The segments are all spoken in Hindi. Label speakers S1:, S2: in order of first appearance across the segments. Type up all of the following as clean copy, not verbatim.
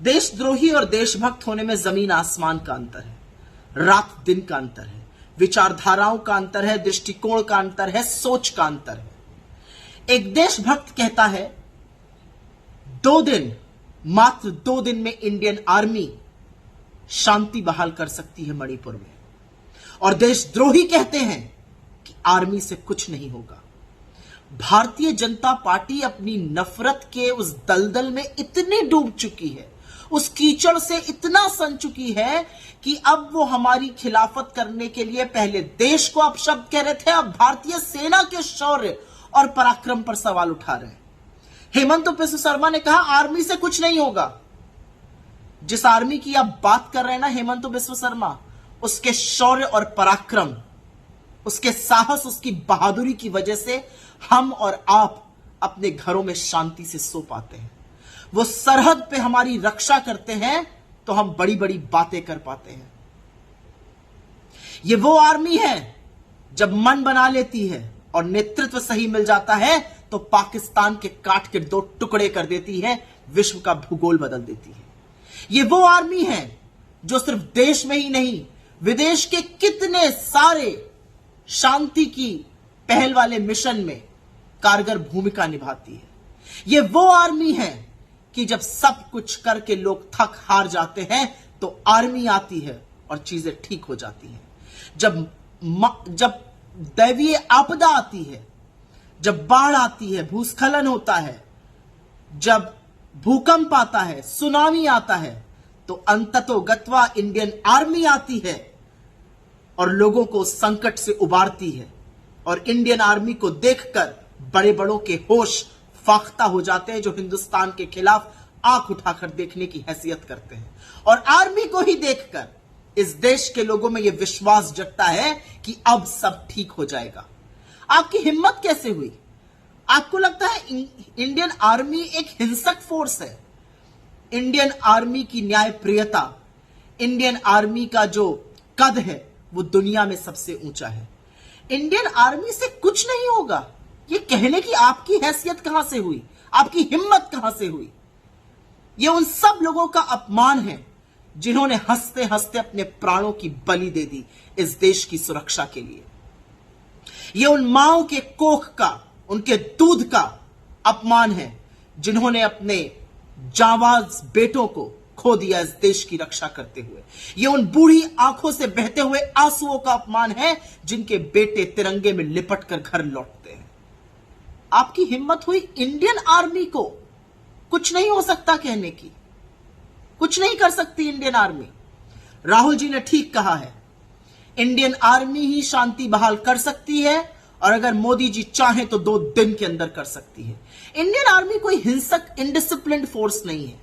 S1: देशद्रोही और देशभक्त होने में जमीन आसमान का अंतर है, रात दिन का अंतर है, विचारधाराओं का अंतर है, दृष्टिकोण का अंतर है, सोच का अंतर है। एक देशभक्त कहता है 2 दिन, मात्र 2 दिन में इंडियन आर्मी शांति बहाल कर सकती है मणिपुर में, और देशद्रोही कहते हैं कि आर्मी से कुछ नहीं होगा। भारतीय जनता पार्टी अपनी नफरत के उस दलदल में इतनी डूब चुकी है, उस कीचड़ से इतना सन चुकी है कि अब वो हमारी खिलाफत करने के लिए पहले देश को अपशब्द कह रहे थे, अब भारतीय सेना के शौर्य और पराक्रम पर सवाल उठा रहे हैं। हेमंत बिस्व शर्मा ने कहा आर्मी से कुछ नहीं होगा। जिस आर्मी की आप बात कर रहे हैं ना हेमंत बिस्व शर्मा, उसके शौर्य और पराक्रम, उसके साहस, उसकी बहादुरी की वजह से हम और आप अपने घरों में शांति से सो पाते हैं। वो सरहद पे हमारी रक्षा करते हैं तो हम बड़ी बड़ी बातें कर पाते हैं। ये वो आर्मी है जब मन बना लेती है और नेतृत्व सही मिल जाता है तो पाकिस्तान के काट के 2 टुकड़े कर देती है, विश्व का भूगोल बदल देती है। ये वो आर्मी है जो सिर्फ देश में ही नहीं, विदेश के कितने सारे शांति की पहल वाले मिशन में कारगर भूमिका निभाती है। ये वो आर्मी है कि जब सब कुछ करके लोग थक हार जाते हैं तो आर्मी आती है और चीजें ठीक हो जाती हैं। जब दैवीय आपदा आती है, जब बाढ़ आती है, भूस्खलन होता है, जब भूकंप आता है, सुनामी आता है, तो अंततोगत्वा इंडियन आर्मी आती है और लोगों को संकट से उबारती है। और इंडियन आर्मी को देखकर बड़े बड़ों के होश फाख्ता हो जाते हैं, जो हिंदुस्तान के खिलाफ आंख उठाकर देखने की हैसियत करते हैं। और आर्मी को ही देखकर इस देश के लोगों में यह विश्वास जगता है कि अब सब ठीक हो जाएगा। आपकी हिम्मत कैसे हुई? आपको लगता है इंडियन आर्मी एक हिंसक फोर्स है? इंडियन आर्मी की न्यायप्रियता, इंडियन आर्मी का जो कद है वो दुनिया में सबसे ऊंचा है। इंडियन आर्मी से कुछ नहीं होगा, ये कहने की आपकी हैसियत कहां से हुई? आपकी हिम्मत कहां से हुई? ये उन सब लोगों का अपमान है जिन्होंने हंसते हंसते अपने प्राणों की बलि दे दी इस देश की सुरक्षा के लिए। ये उन माओं के कोख का, उनके दूध का अपमान है जिन्होंने अपने जांबाज बेटों को खो दिया इस देश की रक्षा करते हुए। ये उन बूढ़ी आंखों से बहते हुए आंसुओं का अपमान है जिनके बेटे तिरंगे में लिपट कर घर लौटते हैं। आपकी हिम्मत हुई इंडियन आर्मी को कुछ नहीं हो सकता कहने की? कुछ नहीं कर सकती इंडियन आर्मी। राहुल जी ने ठीक कहा है, इंडियन आर्मी ही शांति बहाल कर सकती है, और अगर मोदी जी चाहें तो 2 दिन के अंदर कर सकती है। इंडियन आर्मी कोई हिंसक इनडिसिप्लिन्ड फोर्स नहीं है।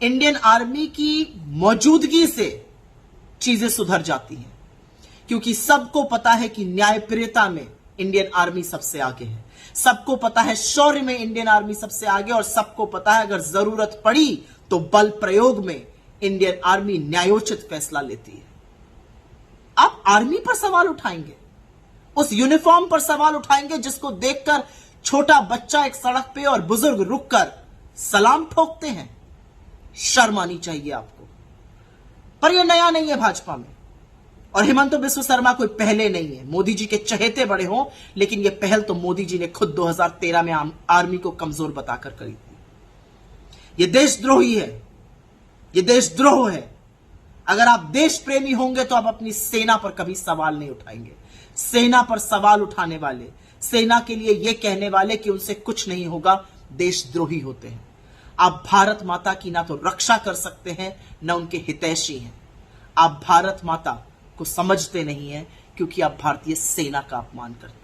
S1: इंडियन आर्मी की मौजूदगी से चीजें सुधर जाती हैं, क्योंकि सबको पता है कि न्यायप्रियता में इंडियन आर्मी सबसे आगे है, सबको पता है शौर्य में इंडियन आर्मी सबसे आगे, और सबको पता है अगर जरूरत पड़ी तो बल प्रयोग में इंडियन आर्मी न्यायोचित फैसला लेती है। आप आर्मी पर सवाल उठाएंगे, उस यूनिफॉर्म पर सवाल उठाएंगे जिसको देखकर छोटा बच्चा एक सड़क पे और बुजुर्ग रुककर सलाम ठोकते हैं। शर्म आनी चाहिए आपको। पर यह नया नहीं है भाजपा में, और हेमंत बिस्व शर्मा कोई पहले नहीं है। मोदी जी के चहेते बड़े हों, लेकिन यह पहल तो मोदी जी ने खुद 2013 में आर्मी को कमजोर बताकर करी थी। यह देशद्रोही है, यह देशद्रोह है। अगर आप देश प्रेमी होंगे तो आप अपनी सेना पर कभी सवाल नहीं उठाएंगे। सेना पर सवाल उठाने वाले, सेना के लिए यह कहने वाले कि उनसे कुछ नहीं होगा, देशद्रोही होते हैं। आप भारत माता की ना तो रक्षा कर सकते हैं, ना उनके हितैषी हैं। आप भारत माता को समझते नहीं हैं, क्योंकि आप भारतीय सेना का अपमान करते हैं।